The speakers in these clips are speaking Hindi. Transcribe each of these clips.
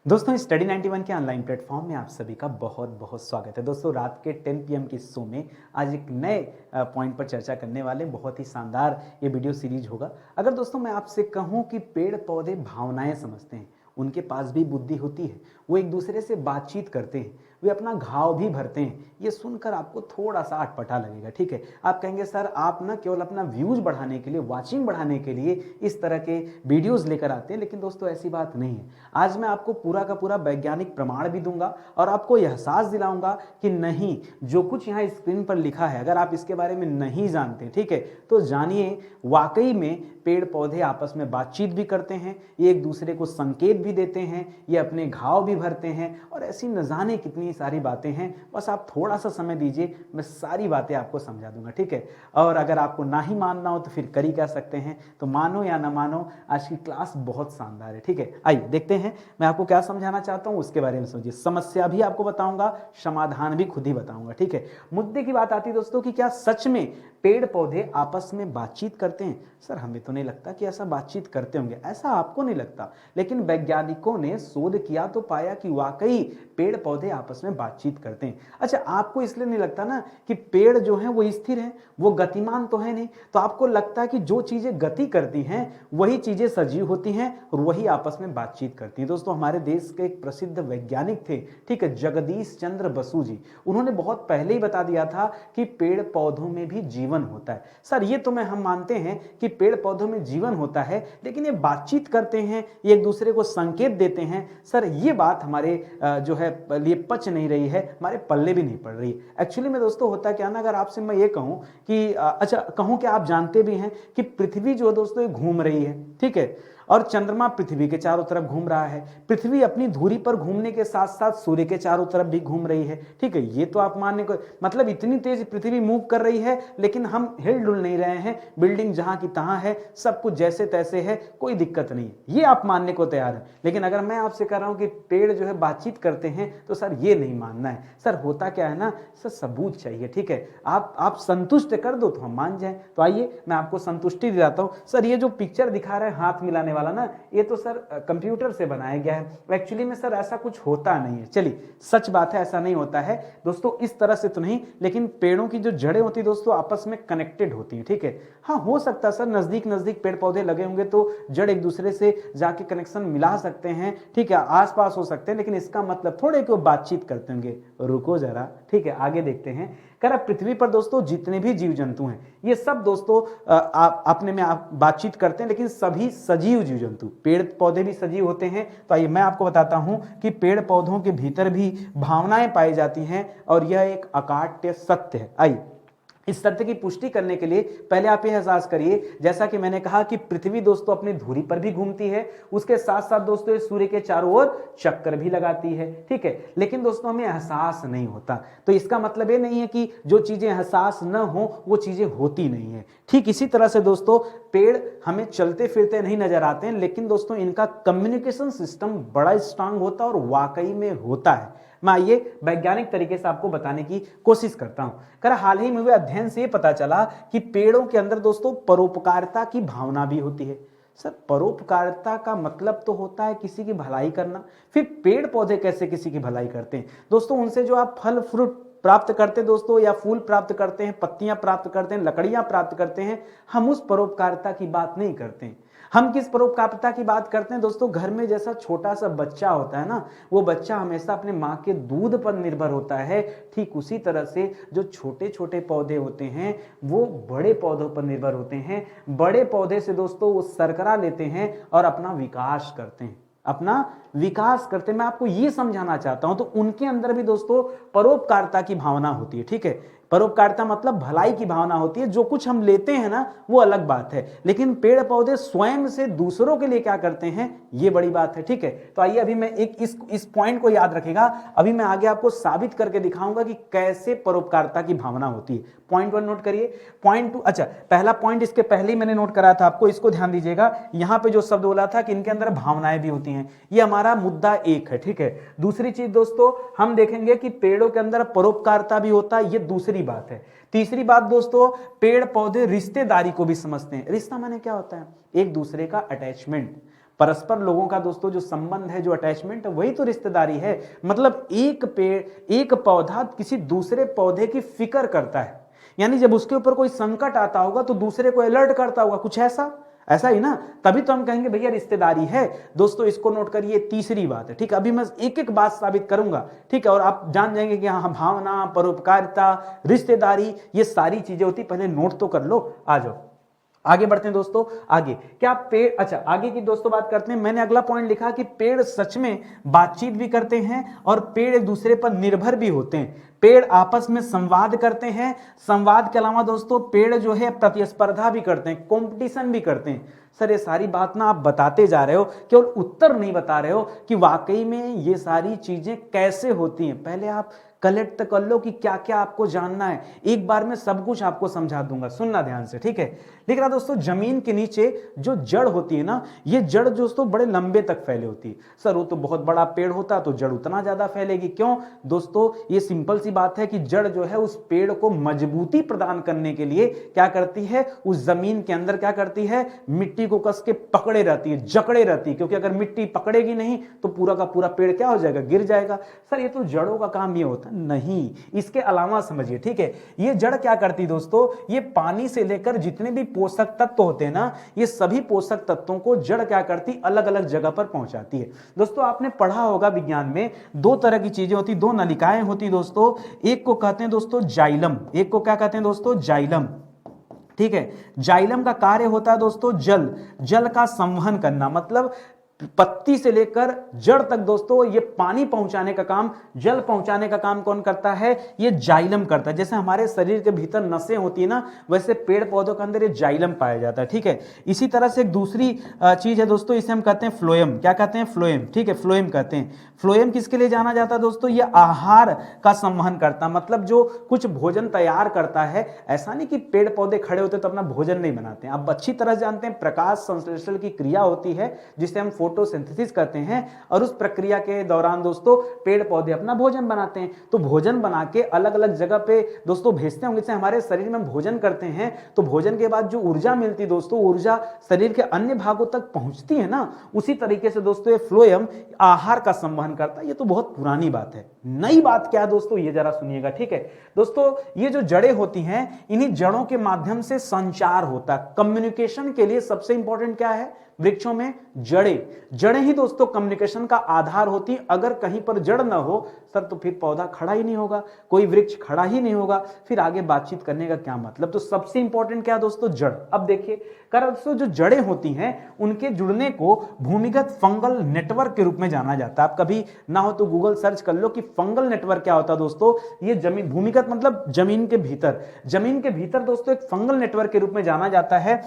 दोस्तों स्टडी 91 के ऑनलाइन प्लेटफॉर्म में आप सभी का बहुत बहुत स्वागत है। दोस्तों रात के 10 पीएम के शो में आज एक नए पॉइंट पर चर्चा करने वाले बहुत ही शानदार ये वीडियो सीरीज होगा। अगर दोस्तों मैं आपसे कहूँ कि पेड़ पौधे भावनाएं समझते हैं, उनके पास भी बुद्धि होती है, वो एक दूसरे से बातचीत करते हैं, वे अपना घाव भी भरते हैं, ये सुनकर आपको थोड़ा सा अटपटा लगेगा। ठीक है, आप कहेंगे सर आप ना केवल अपना व्यूज बढ़ाने के लिए, वाचिंग बढ़ाने के लिए इस तरह के वीडियोस लेकर आते हैं, लेकिन दोस्तों ऐसी बात नहीं है। आज मैं आपको पूरा का पूरा वैज्ञानिक प्रमाण भी दूंगा और आपको एहसास दिलाऊंगा कि नहीं, जो कुछ यहाँ स्क्रीन पर लिखा है अगर आप इसके बारे में नहीं जानते, ठीक है, तो जानिए वाकई में पेड़ पौधे आपस में बातचीत भी करते हैं, ये एक दूसरे को संकेत भी देते हैं, ये अपने घाव भी भरते हैं और ऐसी न जाने कितनी सारी बातें हैं। बस आप थोड़ा सा समय दीजिए, मैं सारी बातें आपको समझा दूंगा। ठीक है, और अगर आपको ना ही मानना हो तो फिर कर ही क्या सकते हैं, तो मानो या ना मानो आज की क्लास बहुत शानदार है। ठीक है, आइए देखते हैं मैं आपको क्या समझाना चाहता हूं, उसके बारे में समझिए। समस्या भी आपको बताऊंगा, समाधान भी खुद ही बताऊंगा। ठीक है, मुद्दे की बात आती है दोस्तों कि क्या सच में पेड़ पौधे आपस में बातचीत करते हैं? सर हमें तो नहीं लगता कि ऐसा बातचीत करते होंगे, ऐसा आपको नहीं लगता, लेकिन वैज्ञानिकों ने शोध किया तो पाया कि वाकई पेड़ पौधे आपस में बातचीत करते हैं। अच्छा, आपको इसलिए नहीं लगता ना कि पेड़ जो है वो स्थिर है, वो गतिमान तो है नहीं, तो आपको लगता है कि जो चीजें गति करती हैं वही चीजें सजीव होती हैं और वही आपस में बातचीत करती हैं। दोस्तों हमारे देश के एक प्रसिद्ध वैज्ञानिक थे, ठीक है, जगदीश चंद्र बसु जी, उन्होंने बहुत पहले ही बता दिया था कि पेड़ पौधों में भी जीवन होता है। सर ये तो हम मानते हैं कि पेड़ पौधों में जीवन होता है, लेकिन ये बातचीत करते हैं, ये एक दूसरे को संकेत देते हैं। सर ये बात हमारे जो है लिए पच नहीं रही है, हमारे पल्ले भी नहीं पड़ रही है। एक्चुअली में दोस्तों होता क्या ना, अगर आपसे मैं ये कहूं कि अच्छा कहूं कि आप जानते भी हैं कि पृथ्वी जो है दोस्तों ये घूम रही है, ठीक है, और चंद्रमा पृथ्वी के चारों तरफ घूम रहा है। पृथ्वी अपनी धुरी पर घूमने के साथ साथ सूर्य के चारों तरफ भी घूम रही है। ठीक है, ये तो आप मानने को, मतलब इतनी तेज पृथ्वी मूव कर रही है लेकिन हम हिल डुल नहीं रहे हैं, बिल्डिंग जहां की तहां है, सब कुछ जैसे तैसे है, कोई दिक्कत नहीं, ये आप मानने को तैयार है। लेकिन अगर मैं आपसे कह रहा हूं कि पेड़ जो है बातचीत करते हैं, तो सर ये नहीं मानना है। सर होता क्या है ना, सर सबूत चाहिए। ठीक है, आप संतुष्ट कर दो तो हम मान जाए। तो आइए मैं आपको संतुष्टि दिलाता हूं। सर ये जो पिक्चर दिखा रहे हैं हाथ मिलाने वाला ना, ये तो सर कंप्यूटर से बनाया गया है, एक्चुअली में सर ऐसा कुछ होता नहीं है। चलिए सच बात है, ऐसा नहीं होता है दोस्तों, इस तरह से तो नहीं, लेकिन पेड़ों की जो जड़ें होती है दोस्तों आपस में कनेक्टेड होती है। ठीक है, हाँ हो सकता है सर नजदीक नजदीक पेड़ पौधे लगे होंगे तो जड़ एक दूसरे से जाके कनेक्शन मिला सकते हैं, ठीक है, आसपास हो सकते हैं, लेकिन इसका मतलब थोड़े कि वो बातचीत करते होंगे। रुको जरा, ठीक है, आगे देखते हैं। कह पृथ्वी पर दोस्तों जितने भी जीव जंतु हैं ये सब दोस्तों अपने में आप बातचीत करते हैं, लेकिन सभी सजीव जीव जंतु, पेड़ पौधे भी सजीव होते हैं। तो आइए मैं आपको बताता हूं कि पेड़ पौधों के भीतर भी भावनाएं पाई जाती हैं और यह एक अकाट्य सत्य है। आइए इस सत्य की पुष्टि करने के लिए पहले आप यह एहसास करिए, जैसा कि मैंने कहा कि पृथ्वी दोस्तों अपनी धुरी पर भी घूमती है, उसके साथ साथ दोस्तों सूर्य के चारों ओर चक्कर भी लगाती है। ठीक है, लेकिन दोस्तों हमें एहसास नहीं होता, तो इसका मतलब ये नहीं है कि जो चीजें एहसास न हो वो चीजें होती नहीं है। ठीक इसी तरह से दोस्तों पेड़ हमें चलते फिरते नहीं नजर आते हैं, लेकिन दोस्तों इनका कम्युनिकेशन सिस्टम बड़ा स्ट्रांग होता है और वाकई में होता है। मैं आइए वैज्ञानिक तरीके से आपको बताने की कोशिश करता हूं। कर हाल ही में हुए अध्ययन से पता चला कि पेड़ों के अंदर दोस्तों परोपकारिता की भावना भी होती है। सर परोपकारिता का मतलब तो होता है किसी की भलाई करना, फिर पेड़ पौधे कैसे किसी की भलाई करते हैं? दोस्तों उनसे जो आप फल फ्रूट प्राप्त करते हैं दोस्तों, या फूल प्राप्त करते हैं, पत्तियां प्राप्त करते हैं, लकड़ियां प्राप्त करते हैं, हम उस परोपकारिता की बात नहीं करते हैं। हम किस परोपकारिता की बात करते हैं दोस्तों? घर में जैसा छोटा सा बच्चा होता है ना, वो बच्चा हमेशा अपने माँ के दूध पर निर्भर होता है, ठीक उसी तरह से जो छोटे छोटे पौधे होते हैं वो बड़े पौधों पर निर्भर होते हैं। बड़े पौधे से दोस्तों वो सरकरा लेते हैं और अपना विकास करते हैं, अपना विकास करते। मैं आपको यह समझाना चाहता हूं, तो उनके अंदर भी दोस्तों परोपकारिता की भावना होती है। ठीक है, परोपकारिता मतलब भलाई की भावना होती है। जो कुछ हम लेते हैं ना वो अलग बात है, लेकिन पेड़ पौधे स्वयं से दूसरों के लिए क्या करते हैं ये बड़ी बात है। ठीक है, तो आइए अभी मैं एक इस पॉइंट को याद रखेगा, अभी मैं आगे आपको साबित करके दिखाऊंगा कि कैसे परोपकारिता की भावना होती है। पॉइंट 1 नोट करिए। पॉइंट 2, अच्छा पहला पॉइंट इसके पहले ही मैंने नोट करा था आपको, इसको ध्यान दीजिएगा। यहां पे जो शब्द बोला था कि इनके अंदर भावनाएं भी होती हैं, ये हमारा मुद्दा 1 है। ठीक है, दूसरी चीज दोस्तों हम देखेंगे कि पेड़ों के अंदर परोपकारिता भी होता है, ये दूसरी बात है। तीसरी बात दोस्तों, पेड़ पौधे रिश्तेदारी को भी समझते हैं। रिश्ता माने क्या होता है? एक दूसरे का अटैचमेंट। परस्पर लोगों का दोस्तों जो संबंध है, जो अटैचमेंट है, वही तो रिश्तेदारी है। मतलब एक पेड़, एक पौधा किसी दूसरे पौधे की फिक्र करता है, यानी जब उसके ऊपर कोई संकट आता होगा तो दूसरे को अलर्ट करता होगा, कुछ ऐसा ऐसा ही ना, तभी तो हम कहेंगे भैया रिश्तेदारी है। दोस्तों इसको नोट करिए, तीसरी बात है, ठीक है। अभी मैं एक एक बात साबित करूंगा, ठीक है, और आप जान जाएंगे कि हाँ, भावना, परोपकारिता, रिश्तेदारी, ये सारी चीजें होती। पहले नोट तो कर लो, आ जाओ आगे बढ़ते हैं दोस्तों। आगे क्या पेड़, अच्छा आगे की दोस्तों बात करते हैं। मैंने अगला पॉइंट लिखा कि पेड़ सच में बातचीत भी करते हैं और पेड़ एक दूसरे पर निर्भर भी होते हैं। पेड़ आपस में संवाद करते हैं, संवाद के अलावा दोस्तों पेड़ जो है प्रतिस्पर्धा भी करते हैं, कंपटीशन भी करते हैं। सर ये सारी बात ना आप बताते जा रहे हो, केवल उत्तर नहीं बता रहे हो कि वाकई में ये सारी चीजें कैसे होती हैं। पहले आप कलेक्ट कर लो कि क्या क्या आपको जानना है, एक बार में सब कुछ आपको समझा दूंगा, सुनना ध्यान से, ठीक है। लिख रहा दोस्तों, जमीन के नीचे जो जड़ होती है ना, ये जड़ दोस्तों बड़े लंबे तक फैले होती है। सर वो तो बहुत बड़ा पेड़ होता तो जड़ उतना ज्यादा फैलेगी, क्यों दोस्तों? ये सिंपल सी बात है कि जड़ जो है उस पेड़ को मजबूती प्रदान करने के लिए क्या करती है, उस जमीन के अंदर क्या करती है, मिट्टी को कस के पकड़े रहती है, जकड़े रहती है, क्योंकि अगर मिट्टी पकड़ेगी नहीं तो पूरा का पूरा पेड़ क्या हो जाएगा, गिर जाएगा। सर ये तो जड़ों का काम ये होता नहीं, इसके अलावा समझिए, ठीक है। ये जड़ क्या करती दोस्तों, ये पानी से लेकर जितने भी पोषक तत्व होते हैं ना, ये सभी पोषक तत्वों को जड़ क्या करती, अलग अलग जगह पर पहुंचाती है। दोस्तों आपने पढ़ा होगा विज्ञान में, दो तरह की चीजें होती, दो नलिकाएं होती दोस्तों। एक को कहते हैं दोस्तों जाइलम, एक को क्या कहते हैं दोस्तों, जाइलम, ठीक है। जाइलम का कार्य होता है दोस्तों जल का संवहन करना, मतलब पत्ती से लेकर जड़ तक दोस्तों ये पानी पहुंचाने का काम, जल पहुंचाने का काम कौन करता है, ये जाइलम करता है। जैसे हमारे शरीर के भीतर नसें होती है ना, वैसे पेड़ पौधों के अंदर ये जाइलम पाया जाता है, ठीक है। इसी तरह से एक दूसरी चीज है दोस्तों, इसे हम कहते हैं फ्लोएम। क्या कहते हैं, फ्लोएम, ठीक है, फ्लोएम कहते हैं। फ्लोएम किसके लिए जाना जाता है दोस्तों, ये आहार का संवहन करता, मतलब जो कुछ भोजन तैयार करता है। ऐसा नहीं कि पेड़ पौधे खड़े होते तो अपना भोजन नहीं बनाते हैं, आप अच्छी तरह जानते हैं प्रकाश संश्लेषण की क्रिया होती है जिसे हम फोटोसिंथेसिस करते हैं, और उस प्रक्रिया के दौरान दोस्तों पेड़ पौधे अपना भोजन बनाते हैं। तो भोजन बना के अलग अलग जगह पे दोस्तों भेजते होंगे। जैसे हमारे शरीर में भोजन करते हैं तो भोजन के बाद जो ऊर्जा मिलती है दोस्तों, ऊर्जा शरीर के अन्य भागों तक पहुंचती है ना, उसी तरीके से दोस्तों ये फ्लोएम आहार का संवहन करता है। ये तो बहुत पुरानी बात है। नई बात क्या है दोस्तों, ये जरा सुनिएगा, ठीक है दोस्तों। ये जो जड़ें होती हैं, इन्हीं जड़ों के माध्यम से संचार होता है। कम्युनिकेशन के लिए सबसे इंपॉर्टेंट क्या है वृक्षों में, जड़ें ही दोस्तों कम्युनिकेशन का आधार होती है। अगर कहीं पर जड़ ना हो सर तो फिर पौधा खड़ा ही नहीं होगा, कोई वृक्ष खड़ा ही नहीं होगा, फिर आगे बातचीत करने का क्या मतलब। तो सबसे इंपॉर्टेंट क्या है दोस्तों, जड़। अब देखिए दोस्तों जो जड़ें होती हैं उनके जुड़ने को भूमिगत फंगल नेटवर्क के रूप में जाना जाता है। आप कभी ना हो तो गूगल सर्च कर लो कि फंगल नेटवर्क क्या होता है दोस्तों। ये जमीन, भूमिगत मतलब जमीन के भीतर दोस्तों एक फंगल नेटवर्क के रूप में जाना जाता है।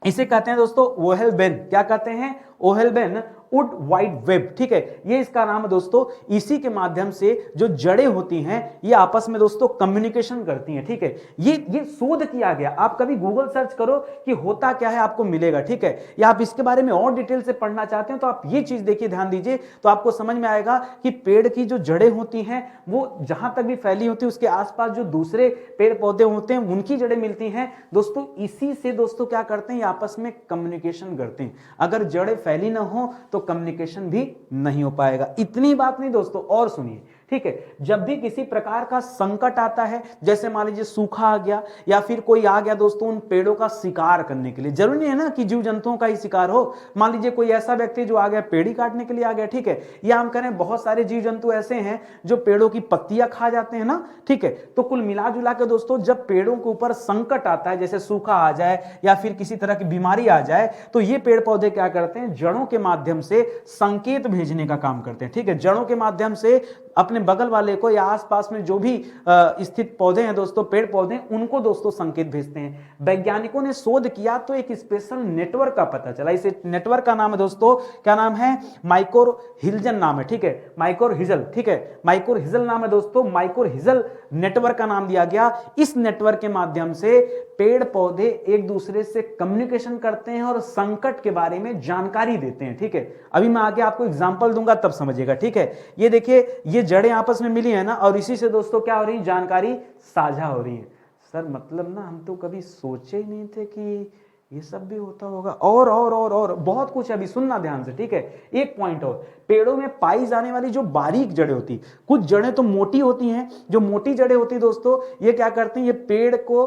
इसे कहते हैं दोस्तों ओहेलबेन। क्या कहते हैं, ओहेलबेन वुड वाइड वेब, ठीक है, ये इसका नाम है दोस्तों। इसी के माध्यम से जो जड़ें होती हैं ये आपस में दोस्तों कम्युनिकेशन करती हैं, ठीक है। ये शोध किया गया, आप कभी गूगल सर्च करो कि होता क्या है आपको मिलेगा, ठीक है। या आप इसके बारे में और डिटेल से पढ़ना चाहते हैं तो आप ये चीज देखिए, ध्यान दीजिए, तो आपको समझ में आएगा कि पेड़ की जो जड़ें होती हैं वो जहां तक भी फैली होती है उसके आसपास जो दूसरे पेड़ पौधे होते हैं उनकी जड़ें मिलती हैं दोस्तों। इसी से दोस्तों क्या करते हैं, आपस में कम्युनिकेशन करते हैं। अगर जड़ें फैली ना हो तो कम्युनिकेशन भी नहीं हो पाएगा। इतनी बात नहीं दोस्तों, और सुनिए, ठीक है। जब भी किसी प्रकार का संकट आता है, जैसे मान लीजिए सूखा आ गया या फिर कोई आ गया दोस्तों उन पेड़ों का शिकार करने के लिए, जरूरी नहीं है ना कि जीव जंतुओं का ही शिकार हो। मान लीजिए कोई ऐसा व्यक्ति जो आ गया पेड़ काटने के लिए आ गया, ठीक है, या हम करें बहुत सारे जीव जंतु ऐसे हैं जो पेड़ों की पत्तियां खा जाते हैं ना, ठीक है। तो कुल मिला जुला के दोस्तों जब पेड़ों के ऊपर संकट आता है, जैसे सूखा आ जाए या फिर किसी तरह की बीमारी आ जाए, तो ये पेड़ पौधे क्या करते हैं, जड़ों के माध्यम से संकेत भेजने का काम करते हैं, ठीक है। जड़ों के माध्यम से अपने बगल वाले को या आसपास में जो भी स्थित पौधे हैं दोस्तों, पेड़ पौधे, उनको दोस्तों संकेत भेजते हैं। वैज्ञानिकों ने शोध किया तो एक स्पेशल नेटवर्क का पता चला। इस नेटवर्क का नाम है दोस्तों, क्या नाम है, माइक्रोहिल्जन नाम है, ठीक है, माइक्रोहिजल, ठीक है, माइक्रोहिजल नाम है दोस्तों। माइक्रोहिजल नेटवर्क का नाम दिया गया। इस नेटवर्क के माध्यम से पेड़ पौधे एक दूसरे से कम्युनिकेशन करते हैं और संकट के बारे में जानकारी देते हैं, ठीक है। अभी मैं आगे आपको एग्जांपल दूंगा तब समझिएगा, ठीक है। ये देखिए, ये जड़ें आपस में मिली है ना, और इसी से दोस्तों क्या हो रही है, जानकारी साझा हो रही है। सर मतलब ना हम तो कभी सोचे ही नहीं थे कि ये सब भी होता होगा, और बहुत कुछ है, अभी सुनना ध्यान से, ठीक है। एक पॉइंट और, पेड़ों में पाई जाने वाली जो बारीक जड़ें होती, कुछ जड़ें तो मोटी होती हैं, जो मोटी जड़ें होती दोस्तों ये क्या करती हैं, ये पेड़ को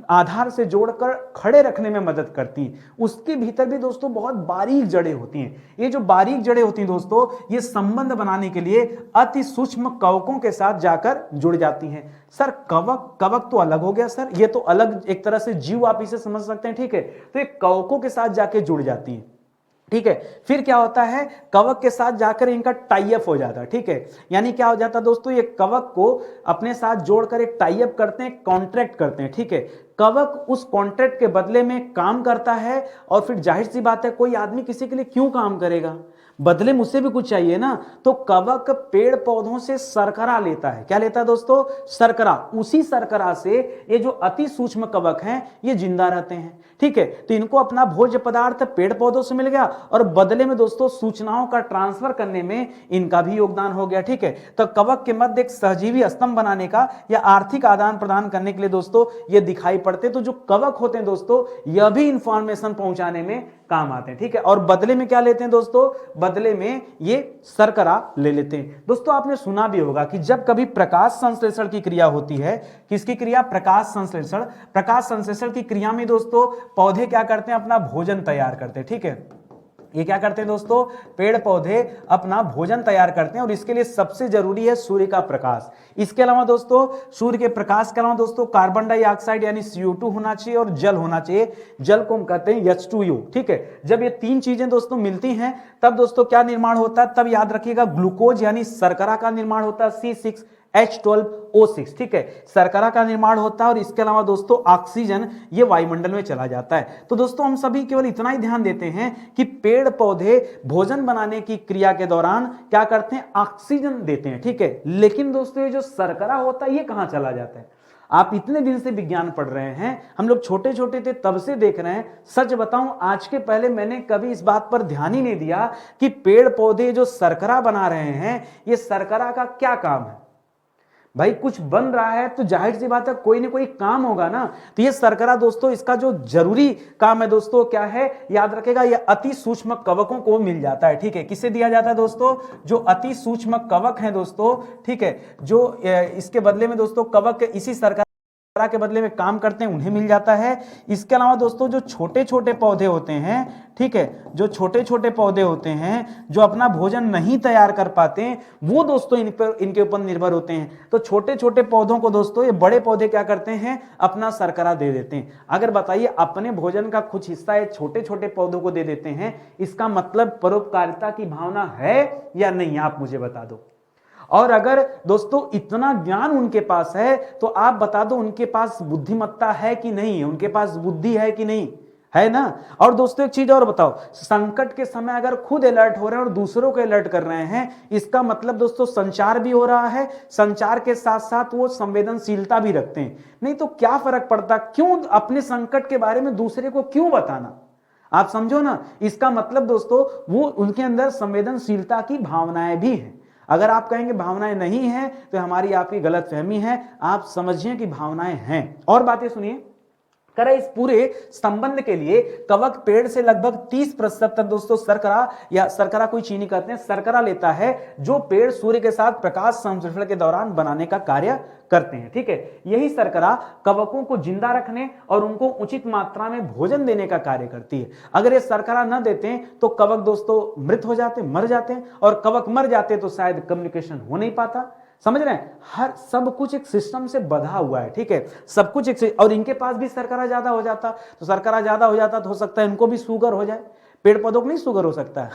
आधार से जोड़कर खड़े रखने में मदद करती हैं। उसके भीतर भी दोस्तों बहुत बारीक जड़ें होती हैं। ये जो बारीक जड़ें होती हैं दोस्तों, ये संबंध बनाने के लिए अति सूक्ष्म कवकों के साथ जाकर जुड़ जाती हैं। सर कवक, कवक तो अलग हो गया सर, ये तो अलग एक तरह से जीव आप इसे समझ सकते हैं, ठीक है। तो ये कवकों के साथ जाके जुड़ जाती है, ठीक है। फिर क्या होता है, कवक के साथ जाकर इनका टाई अप हो जाता है, ठीक है। यानी क्या हो जाता है दोस्तों, ये कवक को अपने साथ जोड़कर एक टाई अप करते हैं, कॉन्ट्रैक्ट करते हैं, ठीक है। कवक उस कॉन्ट्रैक्ट के बदले में काम करता है, और फिर जाहिर सी बात है कोई आदमी किसी के लिए क्यों काम करेगा, बदले में उससे भी कुछ चाहिए ना। तो कवक पेड़ पौधों से शर्करा लेता है। क्या लेता है दोस्तों, शर्करा। उसी शर्करा से ये जो अति सूक्ष्म कवक हैं ये जिंदा रहते हैं, ठीक है। तो इनको अपना भोज्य पदार्थ पेड़ पौधों से मिल गया, और बदले में दोस्तों सूचनाओं का ट्रांसफर करने में इनका भी योगदान हो गया, ठीक है। तो कवक के मध्य एक सहजीवी स्तंभ बनाने का या आर्थिक आदान प्रदान करने के लिए दोस्तों ये दिखाई पड़ते। तो जो कवक होते हैं दोस्तों यह भी इंफॉर्मेशन पहुंचाने में काम आते हैं, ठीक है। और बदले में क्या लेते हैं दोस्तों, बदले में ये शर्करा ले लेते हैं। दोस्तों आपने सुना भी होगा कि जब कभी प्रकाश संश्लेषण की क्रिया होती है, किसकी क्रिया, प्रकाश संश्लेषण। प्रकाश संश्लेषण की क्रिया में दोस्तों पौधे क्या करते हैं, अपना भोजन तैयार करते हैं, ठीक है। ये क्या करते हैं दोस्तों, पेड़ पौधे अपना भोजन तैयार करते हैं, और इसके लिए सबसे जरूरी है सूर्य का प्रकाश। इसके अलावा दोस्तों सूर्य के प्रकाश के अलावा दोस्तों कार्बन डाइऑक्साइड यानी CO2 होना चाहिए, और जल होना चाहिए। जल को हम कहते हैं H2O, ठीक है। जब ये तीन चीजें दोस्तों मिलती हैं तब दोस्तों क्या निर्माण होता है, तब याद रखिएगा ग्लूकोज यानी शर्करा का निर्माण होता है, C6H12O6, ठीक है। शर्करा का निर्माण होता है, और इसके अलावा दोस्तों ऑक्सीजन ये वायुमंडल में चला जाता है। तो दोस्तों हम सभी केवल इतना ही ध्यान देते हैं कि पेड़ पौधे भोजन बनाने की क्रिया के दौरान क्या करते हैं, ऑक्सीजन देते हैं, ठीक है। लेकिन दोस्तों ये जो शर्करा होता है ये कहां चला जाता है। आप इतने दिन से विज्ञान पढ़ रहे हैं, हम लोग छोटे छोटे थे तब से देख रहे हैं। सच बताऊं आज के पहले मैंने कभी इस बात पर ध्यान ही नहीं दिया कि पेड़ पौधे जो शर्करा बना रहे हैं ये शर्करा का क्या काम है। भाई कुछ बन रहा है तो जाहिर सी बात है कोई ना कोई काम होगा ना। तो ये शर्करा दोस्तों इसका जो जरूरी काम है दोस्तों क्या है, याद रखेगा, ये अति सूक्ष्म कवकों को मिल जाता है, ठीक है। किसे दिया जाता है दोस्तों, जो अति सूक्ष्म कवक हैं दोस्तों, ठीक है, जो इसके बदले में दोस्तों कवक इसी शर्करा के बदले में काम करते हैं उन्हें मिल जाता है। इसके अलावा दोस्तों जो छोटे छोटे पौधे होते हैं, ठीक है, जो छोटे छोटे पौधे होते हैं जो अपना भोजन नहीं तैयार कर पाते हैं वो दोस्तों इनके ऊपर निर्भर होते हैं। तो छोटे छोटे पौधों को दोस्तों ये बड़े पौधे क्या करते हैं, अपना शर्करा दे देते हैं। अगर बताइए अपने भोजन का कुछ हिस्सा ये छोटे छोटे पौधों को दे देते हैं, इसका मतलब परोपकारिता की भावना है या नहीं, आप मुझे बता दो। और अगर दोस्तों इतना ज्ञान उनके पास है तो आप बता दो उनके पास बुद्धिमत्ता है कि नहीं है, उनके पास बुद्धि है कि नहीं है ना। और दोस्तों एक चीज और बताओ, संकट के समय अगर खुद अलर्ट हो रहे हैं और दूसरों को अलर्ट कर रहे हैं, इसका मतलब दोस्तों संचार भी हो रहा है, संचार के साथ साथ वो संवेदनशीलता भी रखते हैं। नहीं तो क्या फर्क पड़ता, क्यों अपने संकट के बारे में दूसरे को क्यों बताना, आप समझो ना। इसका मतलब दोस्तों वो उनके अंदर संवेदनशीलता की भावनाएं भी हैं। अगर आप कहेंगे भावनाएं नहीं है तो हमारी आपकी गलतफहमी है, आप समझिए कि भावनाएं हैं। और बातें सुनिए, इस पूरे संबंध के लिए कवक पेड़ से लगभग 30% तक दोस्तों शर्करा या शर्करा कोई चीनी कहते हैं शर्करा लेता है, जो पेड़ सूर्य के साथ प्रकाश संश्लेषण के दौरान बनाने का कार्य करते हैं, ठीक है। यही शर्करा कवकों को जिंदा रखने और उनको उचित मात्रा में भोजन देने का कार्य करती है। अगर ये शर्करा न देते तो कवक दोस्तों मृत हो जाते, मर जाते हैं, और कवक मर जाते तो शायद कम्युनिकेशन हो नहीं पाता। समझ रहे हैं, हर सब कुछ एक सिस्टम से बधा हुआ है, ठीक है, सब कुछ एक। और इनके पास भी शर्करा ज्यादा हो जाता, तो शर्करा ज्यादा हो जाता तो हो सकता है इनको भी शुगर हो जाए। पेड़ पौधों को नहीं शुगर हो सकता है,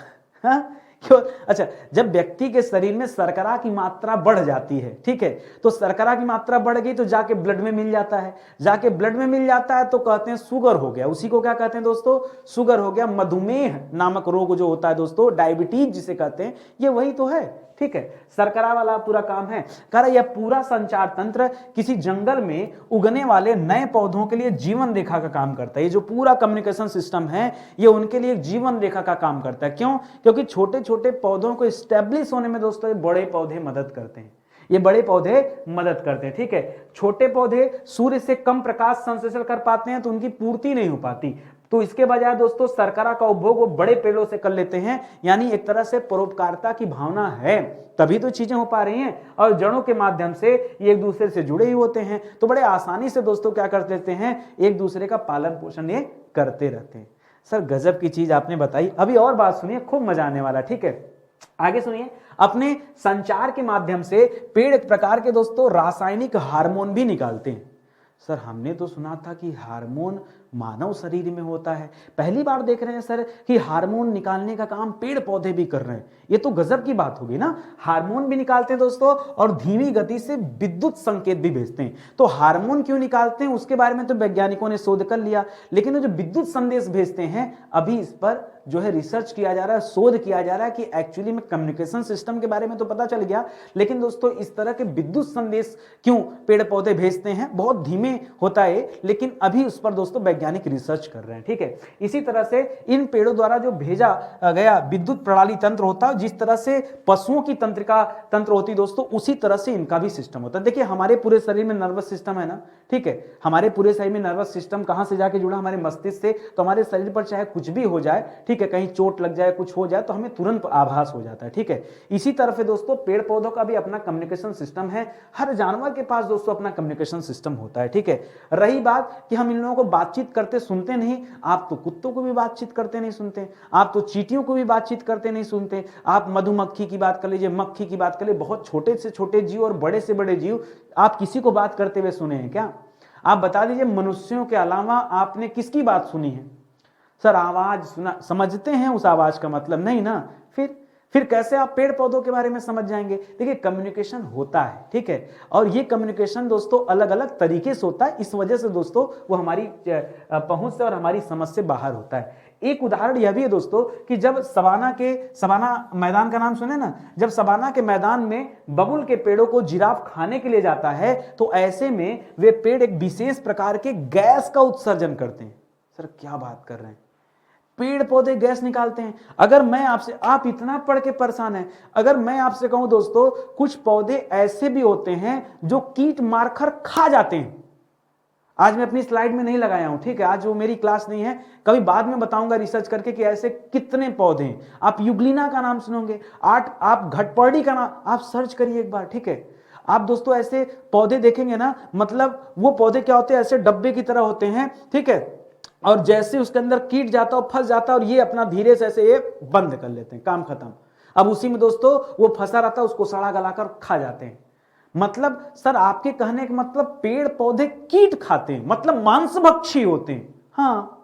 हाँ? क्यों? अच्छा, जब व्यक्ति के शरीर में शर्करा की मात्रा बढ़ जाती है, ठीक है, तो शर्करा की मात्रा बढ़ गई तो जाके ब्लड में मिल जाता है, जाके ब्लड में मिल जाता है तो कहते हैं शुगर हो गया। उसी को क्या कहते हैं दोस्तों, शुगर हो गया। मधुमेह नामक रोग जो होता है दोस्तों, डायबिटीज जिसे कहते हैं, ये वही तो है, ठीक है, शर्करा वाला पूरा काम है। कह यह पूरा संचार तंत्र किसी जंगल में उगने वाले नए पौधों के लिए जीवन रेखा का काम करता है। ये जो पूरा कम्युनिकेशन सिस्टम है ये उनके लिए जीवन रेखा का काम करता है। क्यों? क्योंकि छोटे छोटे पौधों को स्टैब्लिश होने में दोस्तों ये बड़े पौधे मदद करते हैं, ये बड़े पौधे मदद करते हैं, ठीक है। छोटे पौधे सूर्य से कम प्रकाश संश्लेषण कर पाते हैं तो उनकी पूर्ति नहीं हो पाती, तो इसके बजाय दोस्तों शर्करा का उपभोग वो बड़े पेड़ों से कर लेते हैं, यानी एक तरह से परोपकारिता की भावना है तभी तो चीजें हो पा रही हैं, और जड़ों के माध्यम से ये एक दूसरे से जुड़े ही होते हैं, तो बड़े आसानी से दोस्तों क्या कर लेते हैं, एक दूसरे का पालन पोषण ये करते रहते हैं। सर गजब की चीज आपने बताई। अभी और बात सुनिए, खूब मजा आने वाला, ठीक है, आगे सुनिए। अपने संचार के माध्यम से पेड़ एक प्रकार के दोस्तों रासायनिक हार्मोन भी निकालते हैं। सर हमने तो सुना था कि हार्मोन मानव शरीर में होता है, पहली बार देख रहे हैं सर कि हार्मोन निकालने का काम पेड़ पौधे भी कर रहे हैं। ये तो गजब की बात होगी ना, हार्मोन भी निकालते हैं दोस्तों और धीमी गति से विद्युत संकेत भी भेजते हैं। तो हार्मोन क्यों निकालते हैं उसके बारे में तो वैज्ञानिकों ने शोध कर लिया, लेकिन जो विद्युत संदेश भेजते हैं अभी इस पर जो है रिसर्च किया जा रहा है, शोध किया जा रहा है कि एक्चुअली में कम्युनिकेशन सिस्टम के बारे में तो पता चल गया, लेकिन दोस्तों इस तरह के विद्युत संदेश क्यों पेड़ पौधे भेजते हैं, बहुत धीमे होता है, लेकिन अभी उस पर दोस्तों वैज्ञानिक रिसर्च कर रहे हैं, ठीक है। इसी तरह से इन पेड़ों द्वारा जो भेजा गया विद्युत प्रणाली तंत्र होता है, जिस तरह से पशुओं की तंत्रिका तंत्र होती दोस्तों, उसी तरह से इनका भी सिस्टम होता है। देखिए हमारे पूरे शरीर में नर्वस सिस्टम है ना, ठीक है, हमारे पूरे शरीर में नर्वस सिस्टम कहां से जाके जुड़ा, हमारे मस्तिष्क से। तो हमारे शरीर पर चाहे कुछ भी हो जाए, ठीक है, कहीं चोट लग जाए, कुछ हो जाए, तो हमें तुरंत आभास हो जाता है, ठीक है। इसी तरह से दोस्तों पेड़ पौधों का भी अपना कम्युनिकेशन सिस्टम है, हर जानवर के पास दोस्तों अपना कम्युनिकेशन सिस्टम होता है, ठीक है। रही बात कि हम इन लोगों को बातचीत करते सुनते नहीं, आप तो कुत्तों को भी बातचीत करते नहीं सुनते, आप तो चींटियों को भी बातचीत करते नहीं सुनते, आप मधुमक्खी की बात कर लीजिए, मक्खी की बात कर लीजिए, बहुत छोटे से छोटे जीव और बड़े से बड़े जीव, आप किसी को बात करते हुए सुने हैं क्या? आप बता दीजिए, मनुष्यों के अलावा आपने किसकी बात सुनी है? सर आवाज सुना, समझते हैं उस आवाज का मतलब नहीं ना, फिर कैसे आप पेड़ पौधों के बारे में समझ जाएंगे? देखिए कम्युनिकेशन होता है, ठीक है, और ये कम्युनिकेशन दोस्तों अलग अलग तरीके से होता है, इस वजह से दोस्तों वो हमारी पहुंच से और हमारी समझ से बाहर होता है। एक उदाहरण यह भी है दोस्तों कि जब सवाना मैदान का नाम सुने ना, जब सवाना के मैदान में बबुल के पेड़ों को जिराफ खाने के लिए जाता है, तो ऐसे में वे पेड़ एक विशेष प्रकार के गैस का उत्सर्जन करते हैं। सर क्या बात कर रहे हैं, पेड़ पौधे गैस निकालते हैं। अगर मैं आपसे, आप इतना पढ़ के परेशान हैं, अगर मैं आपसे कहूं दोस्तों कुछ पौधे ऐसे भी होते हैं जो कीट मारकर खा जाते हैं। आज मैं अपनी स्लाइड में नहीं लगाया हूं, ठीक है, आज वो मेरी क्लास नहीं है, कभी बाद में बताऊंगा रिसर्च करके कि ऐसे कितने पौधे हैं। आप युगलिना का नाम सुनोगे, आप घटपर्डी का नाम आप सर्च करिए एक बार, ठीक है। आप दोस्तों ऐसे पौधे देखेंगे ना, मतलब वो पौधे क्या होते हैं, ऐसे डब्बे की तरह होते हैं, ठीक है, और जैसे उसके अंदर कीट जाता है, फंस जाता है, और ये अपना धीरे से ऐसे ये बंद कर लेते हैं, काम खत्म। अब उसी में दोस्तों वो फंसा रहता है, उसको सड़ा गलाकर खा जाते हैं। मतलब सर आपके कहने का मतलब पेड़ पौधे कीट खाते हैं, मतलब मांसभक्षी होते हैं। हाँ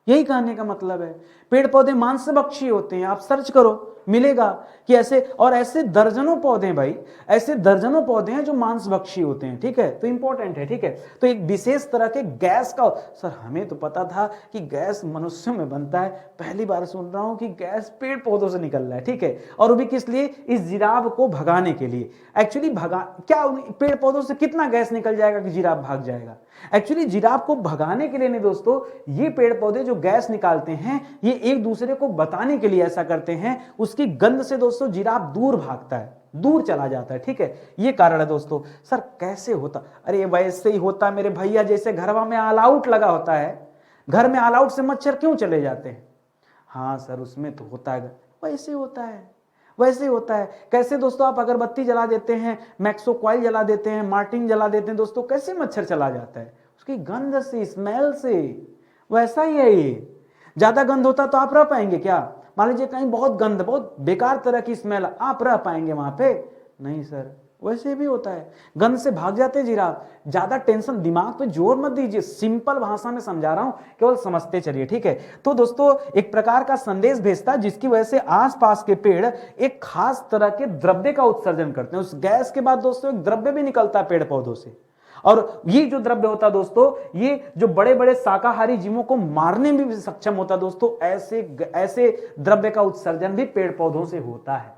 यही कहने का मतलब है, पेड़ पौधे मांसभक्षी होते हैं। आप सर्च करो मिलेगा कि ऐसे, और ऐसे दर्जनों पौधे हैं भाई, ऐसे दर्जनों पौधे हैं जो मांसभक्षी होते हैं, ठीक है, तो इंपॉर्टेंट है, ठीक है। तो एक विशेष तरह के गैस का, सर हमें तो पता था कि गैस मनुष्यों में बनता है, पहली बार सुन रहा हूं कि गैस पेड़ पौधों से निकल रहा है, ठीक है, और वो भी किस लिए, इस जिराफ को भगाने के लिए। एक्चुअली क्या पेड़ पौधों से कितना गैस निकल जाएगा कि जिराफ भाग जाएगा? एक्चुअली जिराफ को भगाने के लिए नहीं दोस्तों, ये पेड़ पौधे जो गैस निकालते हैं ये एक दूसरे को बताने के लिए ऐसा करते हैं। उसकी गंध से दोस्तों जिराफ दूर भागता है, दूर चला जाता है, ठीक है, ये कारण है दोस्तों। सर कैसे होता? अरे वैसे ही होता मेरे भैया, जैसे घरवा में ऑल आउट लगा होता है, घर में ऑल आउट से मच्छर क्यों चले जाते हैं? हाँ सर उसमें तो होता है, वैसे होता है, वैसे होता है। कैसे दोस्तों, आप अगरबत्ती जला देते हैं, मैक्सो कॉइल जला देते हैं, मार्टिन जला देते हैं दोस्तों, कैसे मच्छर चला जाता है? उसकी गंध से, स्मेल से। वैसा ही है ये, ज्यादा गंध होता तो आप रह पाएंगे क्या? मान लीजिए कहीं बहुत गंध, बहुत बेकार तरह की स्मेल, आप रह पाएंगे वहां पे? नहीं सर, वैसे भी होता है, गंध से भाग जाते जिराफ। ज्यादा टेंशन, दिमाग पे जोर मत दीजिए, सिंपल भाषा में समझा रहा हूं, केवल समझते चलिए, ठीक है। तो दोस्तों एक प्रकार का संदेश भेजता है, जिसकी वजह से आसपास के पेड़ एक खास तरह के द्रव्य का उत्सर्जन करते हैं। उस गैस के बाद दोस्तों एक द्रव्य भी निकलता है पेड़ पौधों से, और ये जो द्रव्य होता है दोस्तों, ये जो बड़े बड़े शाकाहारी जीवों को मारने में भी सक्षम होता है दोस्तों। ऐसे द्रव्य का उत्सर्जन भी पेड़ पौधों से होता है।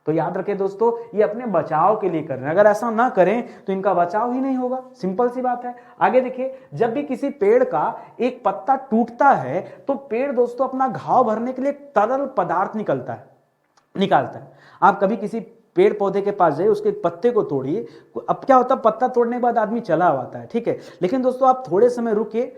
तो याद रखें दोस्तों, ये अपने बचाव के लिए कर रहे हैं, अगर ऐसा ना करें तो इनका बचाव ही नहीं होगा, सिंपल सी बात है। आगे देखिए, जब भी किसी पेड़ का एक पत्ता टूटता है तो पेड़ दोस्तों अपना घाव भरने के लिए तरल पदार्थ निकालता है। आप कभी किसी पेड़ पौधे के पास जाइए, उसके पत्ते को तोड़िए, अब क्या होता है, पत्ता तोड़ने के बाद आदमी चला आता है, ठीक है, लेकिन दोस्तों आप थोड़े समय रुकिए,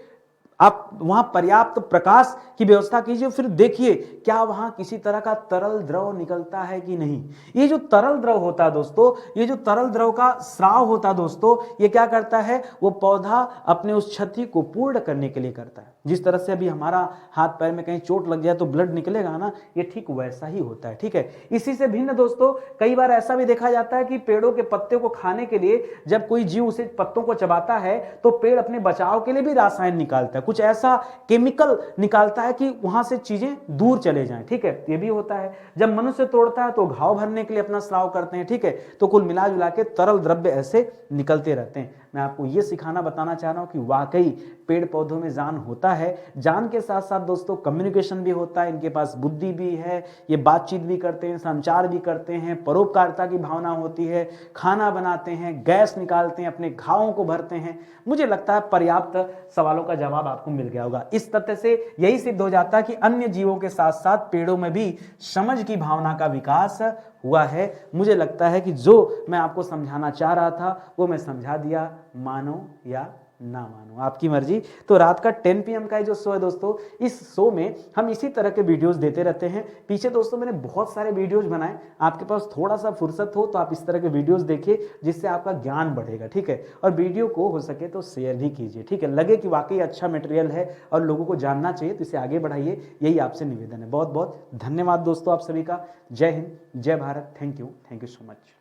आप वहां पर्याप्त प्रकाश की व्यवस्था कीजिए, फिर देखिए क्या वहां किसी तरह का तरल द्रव निकलता है कि नहीं। ये जो तरल द्रव होता है दोस्तों, ये जो तरल द्रव का स्राव होता है दोस्तों, ये क्या करता है, वो पौधा अपने उस क्षति को पूर्ण करने के लिए करता है। जिस तरह से अभी हमारा हाथ पैर में कहीं चोट लग जाए तो ब्लड निकलेगा ना, ये ठीक वैसा ही होता है। ठीक है, इसी से भिन्न दोस्तों कई बार ऐसा भी देखा जाता है कि पेड़ों के पत्ते को खाने के लिए जब कोई जीव उसे पत्तों को चबाता है तो पेड़ अपने बचाव के लिए भी रासायन निकालता है, कुछ ऐसा केमिकल निकालता है कि वहां से चीजें दूर चले जाएं। ठीक है, ये भी होता है। जब मनुष्य तोड़ता है तो घाव भरने के लिए अपना स्राव करते हैं। ठीक है, तो कुल मिला जुला के तरल द्रव्य ऐसे निकलते रहते हैं। मैं आपको ये सिखाना बताना चाह रहा हूं कि वाकई पेड़ पौधों में जान होता है। जान के साथ साथ दोस्तों कम्युनिकेशन भी होता है, इनके पास बुद्धि भी है, ये बातचीत भी करते हैं, संचार भी करते हैं, परोपकारिता की भावना होती है, खाना बनाते हैं, गैस निकालते हैं, अपने घावों को भरते हैं। मुझे लगता है पर्याप्त सवालों का जवाब आपको मिल गया होगा। इस तथ्य से यही सिद्ध हो जाता है कि अन्य जीवों के साथ साथ पेड़ों में भी समझ की भावना का विकास हुआ है। मुझे लगता है कि जो मैं आपको समझाना चाह रहा था वो मैं समझा दिया, मानो या ना मानो आपकी मर्जी। तो रात का 10 PM का जो शो है दोस्तों, इस शो में हम इसी तरह के वीडियोस देते रहते हैं। पीछे दोस्तों मैंने बहुत सारे वीडियोस बनाए, आपके पास थोड़ा सा फुर्सत हो तो आप इस तरह के वीडियोस देखिए, जिससे आपका ज्ञान बढ़ेगा। ठीक है, और वीडियो को हो सके तो शेयर भी कीजिए। ठीक है, लगे कि वाकई अच्छा मटेरियल है और लोगों को जानना चाहिए तो इसे आगे बढ़ाइए, यही आपसे निवेदन है। बहुत बहुत धन्यवाद दोस्तों आप सभी का। जय हिंद, जय Bharat. Thank you so much.